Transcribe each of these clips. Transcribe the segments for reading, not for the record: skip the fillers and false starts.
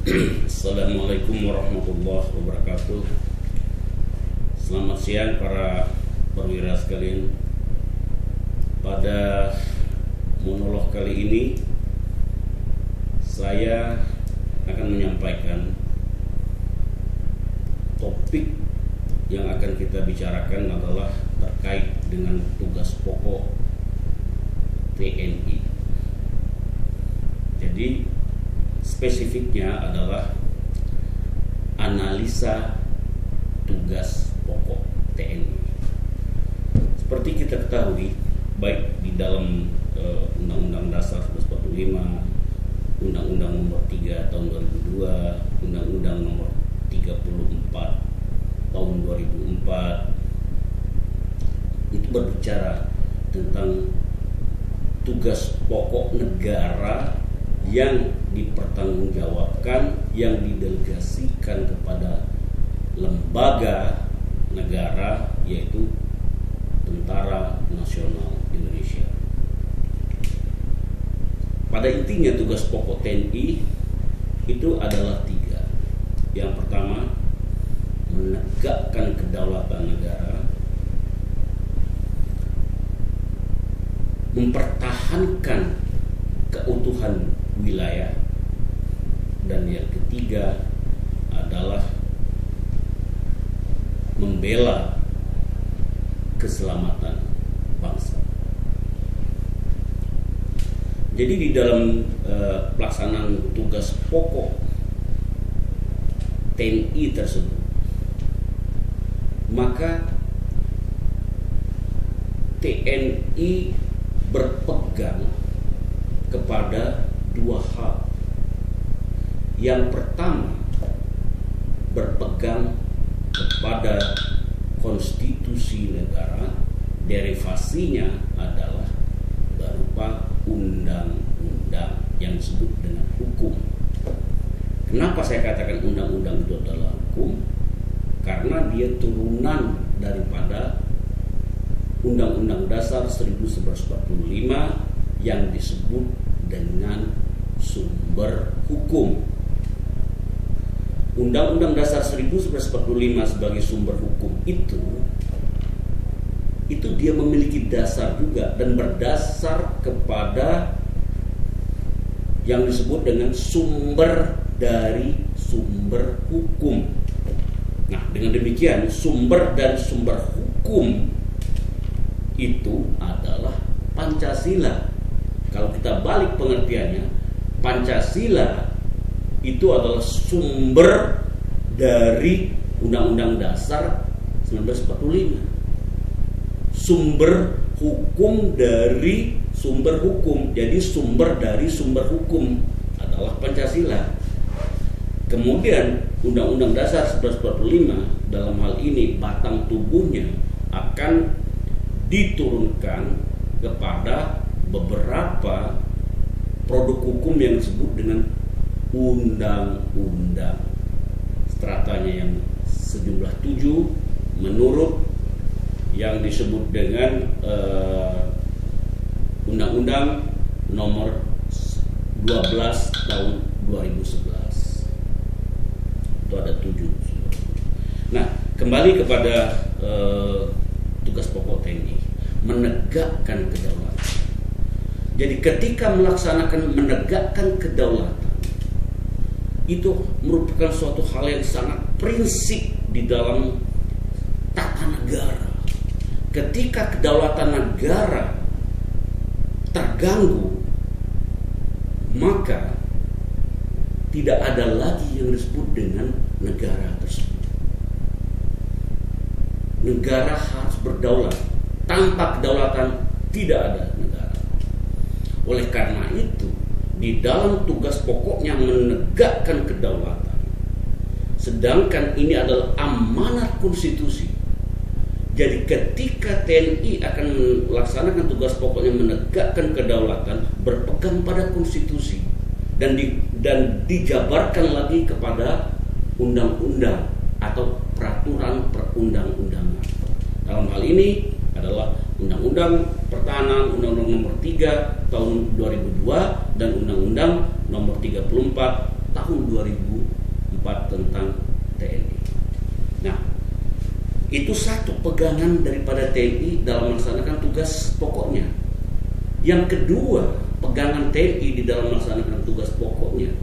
Assalamualaikum warahmatullahi wabarakatuh. Selamat siang para perwira sekalian. Pada monolog kali ini saya akan menyampaikan topik yang akan kita bicarakan adalah terkait dengan tugas pokok TNI. Jadi spesifiknya adalah analisa tugas pokok TNI. Seperti kita ketahui, baik di dalam Undang-Undang Dasar 1945, Undang-Undang Nomor 3 Tahun 2002, Undang-Undang Nomor 34 Tahun 2004, itu berbicara tentang tugas pokok negara yang dipertanggungjawabkan, yang didelegasikan kepada lembaga negara, yaitu Tentara Nasional Indonesia. Pada intinya tugas pokok TNI itu adalah 3. Yang pertama, menegakkan kedaulatan negara, mempertahankan keutuhan wilayah, dan yang ketiga adalah membela keselamatan bangsa. Jadi di dalam pelaksanaan tugas pokok TNI tersebut, maka TNI berpegang kepada 2 hal. Yang pertama, berpegang kepada konstitusi negara, derivasinya adalah berupa undang-undang yang disebut dengan hukum. Kenapa saya katakan undang-undang itu adalah hukum? Karena dia turunan daripada Undang-Undang Dasar 1945 yang disebut dengan sumber hukum. Undang-Undang Dasar 1945 sebagai sumber hukum itu dia memiliki dasar juga, dan berdasar kepada yang disebut dengan sumber dari sumber hukum. Nah, dengan demikian sumber dan sumber hukum itu adalah Pancasila. Kalau kita balik pengertiannya, Pancasila itu adalah sumber dari Undang-Undang Dasar 1945. Sumber hukum dari sumber hukum. Jadi sumber dari sumber hukum adalah Pancasila. Kemudian Undang-Undang Dasar 1945 dalam hal ini batang tubuhnya akan diturunkan kepada beberapa produk hukum yang disebut dengan undang-undang. Stratanya yang sejumlah 7 menurut yang disebut dengan Undang-Undang Nomor 12 Tahun 2011. Itu ada 7. Nah, kembali kepada tugas pokok TNI, menegakkan kedaulatan. Jadi ketika melaksanakan menegakkan kedaulatan, itu merupakan suatu hal yang sangat prinsip di dalam tata negara. Ketika kedaulatan negara terganggu, maka tidak ada lagi yang disebut dengan negara tersebut. Negara harus berdaulat. Tanpa kedaulatan tidak ada negara. Oleh karena itu, di dalam tugas pokoknya menegakkan kedaulatan, sedangkan ini adalah amanat konstitusi. Jadi ketika TNI akan melaksanakan tugas pokoknya menegakkan kedaulatan, berpegang pada konstitusi dan dijabarkan lagi kepada undang-undang atau peraturan perundang-undangan. Dalam hal ini adalah Undang-Undang Pertahanan, Undang-Undang Nomor 3 Tahun 2002 dan Undang-Undang Nomor 34 Tahun tahun 2004 tentang TNI. Nah, itu satu pegangan daripada TNI dalam melaksanakan tugas pokoknya. Yang kedua, pegangan TNI di dalam melaksanakan tugas pokoknya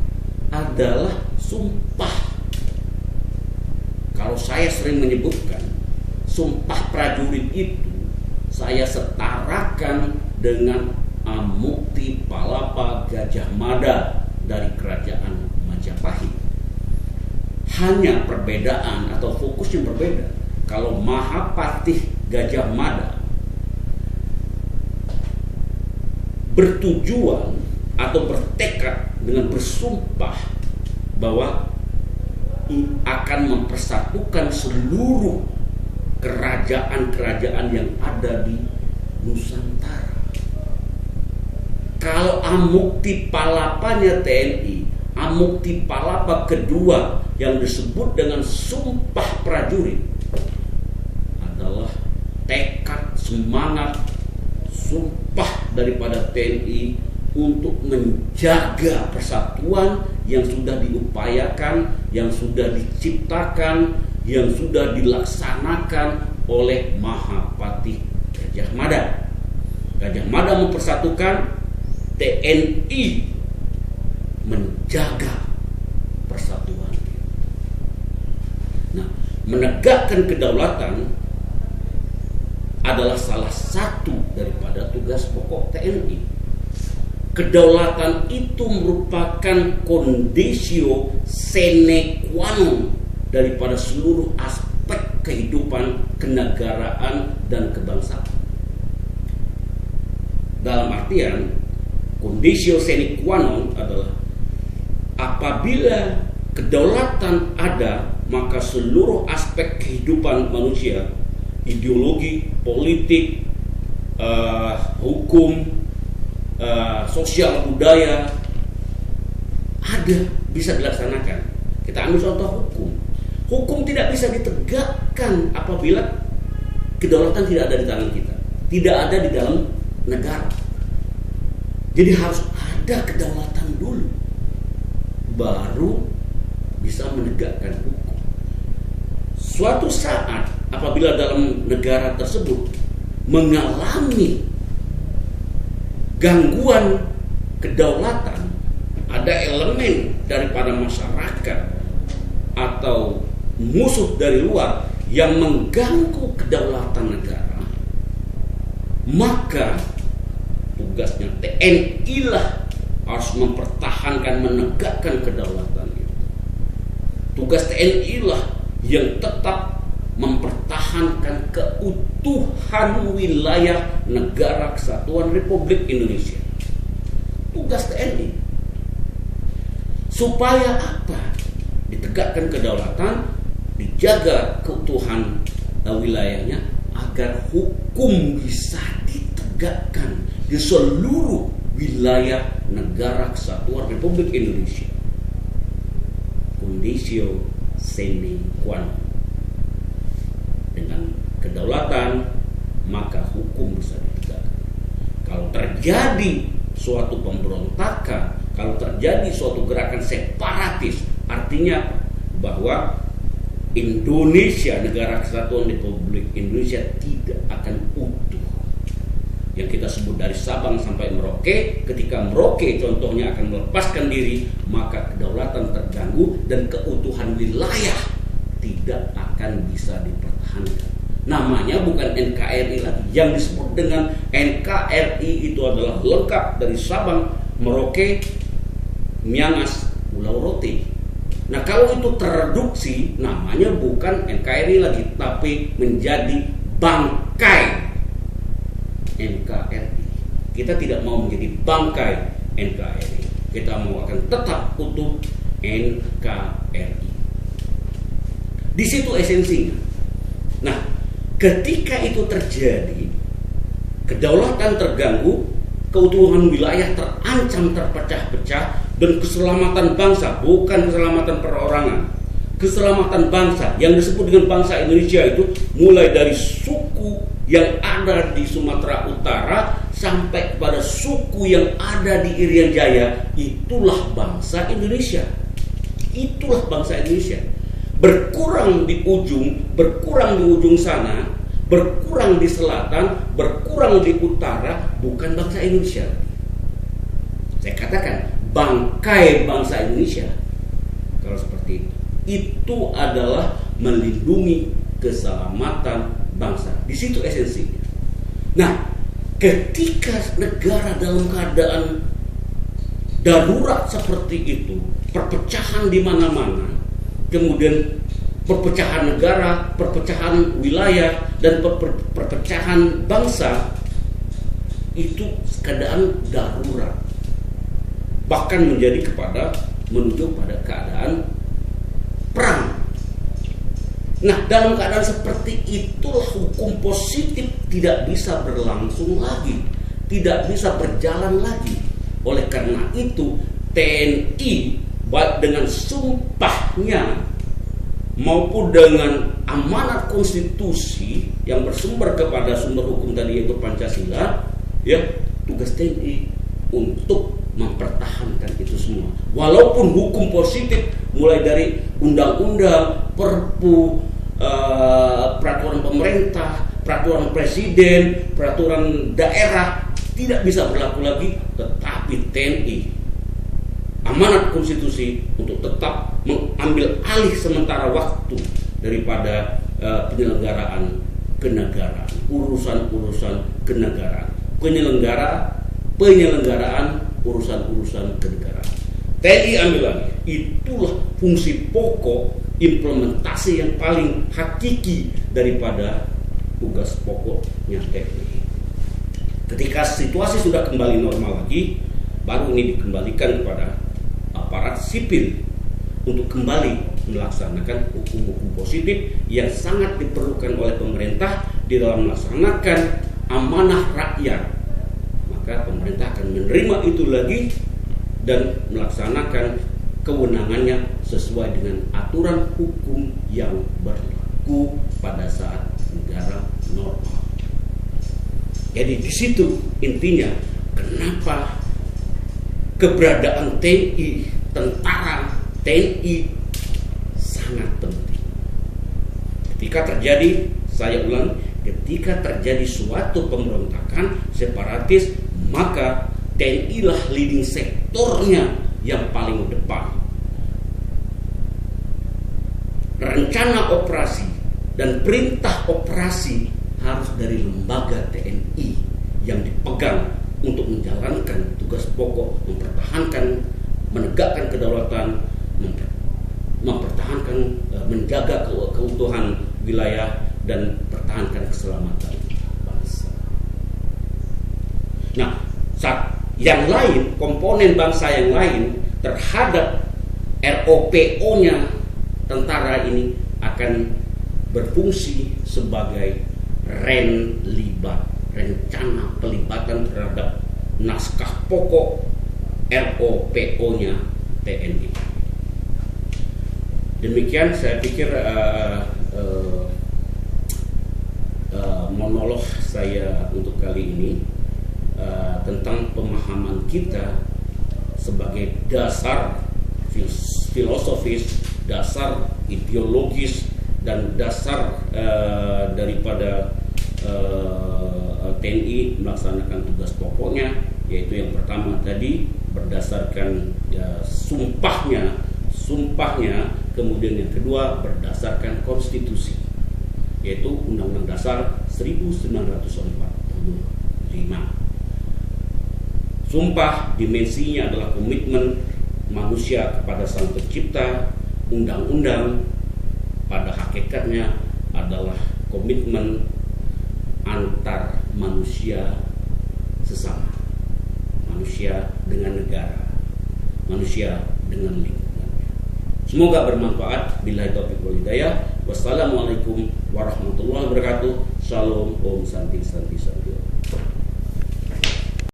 adalah sumpah. Kalau saya sering menyebutkan sumpah prajurit itu, saya setarakan dengan Amukti Palapa Gajah Mada dari Kerajaan Majapahit. Hanya perbedaan atau fokus yang berbeda. Kalau Mahapatih Gajah Mada bertujuan atau bertekad dengan bersumpah bahwa akan mempersatukan seluruh kerajaan-kerajaan yang ada di Nusantara. Kalau Amukti Palapanya TNI, Amukti Palapa kedua yang disebut dengan sumpah prajurit adalah tekad, semangat, sumpah daripada TNI untuk menjaga persatuan yang sudah diupayakan, yang sudah diciptakan, yang sudah dilaksanakan oleh Mahapatih Gajah Mada. Gajah Mada mempersatukan, TNI menjaga persatuan. Nah, menegakkan kedaulatan adalah salah satu daripada tugas pokok TNI. Kedaulatan itu merupakan conditio sine qua non daripada seluruh aspek kehidupan kenegaraan dan kebangsaan. Dalam artian, conditio sine qua non adalah apabila kedaulatan ada, maka seluruh aspek kehidupan manusia, ideologi, politik, hukum, sosial, budaya ada, bisa dilaksanakan. Kita ambil contoh hukum. Hukum tidak bisa ditegakkan apabila kedaulatan tidak ada di tangan kita, tidak ada di dalam negara. Jadi harus ada kedaulatan dulu, baru bisa menegakkan hukum. Suatu saat apabila dalam negara tersebut mengalami gangguan kedaulatan, ada elemen daripada masyarakat atau musuh dari luar yang mengganggu kedaulatan negara, maka tugasnya TNI lah harus mempertahankan, menegakkan kedaulatan itu. Tugas TNI lah yang tetap mempertahankan keutuhan wilayah negara kesatuan Republik Indonesia. Tugas TNI. Supaya apa? Ditegakkan kedaulatan, dijaga keutuhan wilayahnya, agar hukum bisa ditegakkan di seluruh wilayah negara kesatuan Republik Indonesia. Conditio sine qua non. Dengan kedaulatan, maka hukum bisa ditegakkan. Kalau terjadi suatu pemberontakan, kalau terjadi suatu gerakan separatis, artinya bahwa Indonesia, negara kesatuan Republik Indonesia tidak akan utuh. Yang kita sebut dari Sabang sampai Merauke, ketika Merauke contohnya akan melepaskan diri, maka kedaulatan terganggu dan keutuhan wilayah tidak akan bisa dipertahankan. Namanya bukan NKRI lagi. Yang disebut dengan NKRI itu adalah lengkap dari Sabang, Merauke, Miangas, Pulau Rote. Nah, kalau itu tereduksi, namanya bukan NKRI lagi, tapi menjadi bangkai NKRI. Kita tidak mau menjadi bangkai NKRI. Kita mau akan tetap utuh NKRI. Di situ esensinya. Nah, ketika itu terjadi, kedaulatan terganggu, keutuhan wilayah terancam terpecah-pecah, dan keselamatan bangsa, bukan keselamatan perorangan, keselamatan bangsa yang disebut dengan bangsa Indonesia itu mulai dari suku yang ada di Sumatera Utara sampai kepada suku yang ada di Irian Jaya, itulah bangsa Indonesia. Itulah bangsa Indonesia. Berkurang di ujung sana, berkurang di selatan, berkurang di utara, bukan bangsa Indonesia. Saya katakan bangkai bangsa Indonesia. Kalau seperti itu adalah melindungi keselamatan bangsa. Di situ esensinya. Nah, ketika negara dalam keadaan darurat seperti itu, perpecahan di mana-mana, kemudian perpecahan negara, perpecahan wilayah, dan perpecahan bangsa, itu keadaan darurat. Bahkan menuju pada keadaan perang. Nah, dalam keadaan seperti itulah hukum positif tidak bisa berlangsung lagi, tidak bisa berjalan lagi. Oleh karena itu, TNI baik dengan sumpahnya maupun dengan amanat konstitusi yang bersumber kepada sumber hukum tadi yaitu Pancasila, ya, tugas TNI untuk mempertahankan itu semua. Walaupun hukum positif mulai dari undang-undang, perpu, peraturan pemerintah, peraturan presiden, peraturan daerah tidak bisa berlaku lagi, tetapi TNI amanat konstitusi untuk tetap mengambil alih sementara waktu daripada penyelenggaraan kenegaraan, urusan-urusan kenegaraan, penyelenggaraan urusan-urusan kenegaraan. TNI ambil alih. Itulah fungsi pokok, implementasi yang paling hakiki daripada tugas pokoknya TNI. Ketika situasi sudah kembali normal lagi, baru ini dikembalikan kepada aparat sipil untuk kembali melaksanakan hukum-hukum positif yang sangat diperlukan oleh pemerintah di dalam melaksanakan amanah rakyat. Maka pemerintah akan menerima itu lagi dan melaksanakan kewenangannya sesuai dengan aturan hukum yang berlaku pada saat negara normal. Jadi di situ intinya kenapa keberadaan TNI, tentara TNI sangat penting. Ketika terjadi, saya ulang, ketika terjadi suatu pemberontakan separatis, maka TNI lah leading sektornya yang paling depan. Rencana operasi dan perintah operasi harus dari lembaga TNI yang dipegang untuk menjalankan tugas pokok, mempertahankan, menegakkan kedaulatan, mempertahankan, menjaga keutuhan wilayah dan pertahankan keselamatan bangsa. Nah, yang lain, komponen bangsa yang lain terhadap ROPO-nya tentara ini akan berfungsi sebagai rencana pelibatan terhadap naskah pokok ROPO-nya TNI. Demikian saya pikir monolog saya untuk kali ini tentang pemahaman kita sebagai dasar filosofis, dasar ideologis, dan dasar daripada TNI melaksanakan tugas pokoknya, yaitu yang pertama tadi berdasarkan sumpahnya, kemudian yang kedua berdasarkan konstitusi, yaitu Undang-Undang Dasar 1945. Sumpah dimensinya adalah komitmen manusia kepada Sang Pencipta. Undang-undang pada hakikatnya adalah komitmen antar manusia sesama, manusia dengan negara, manusia dengan lingkungannya. Semoga bermanfaat. Billahi taufiq wal hidayah. Wassalamualaikum warahmatullahi wabarakatuh. Shalom, Om Santi Santi Santi.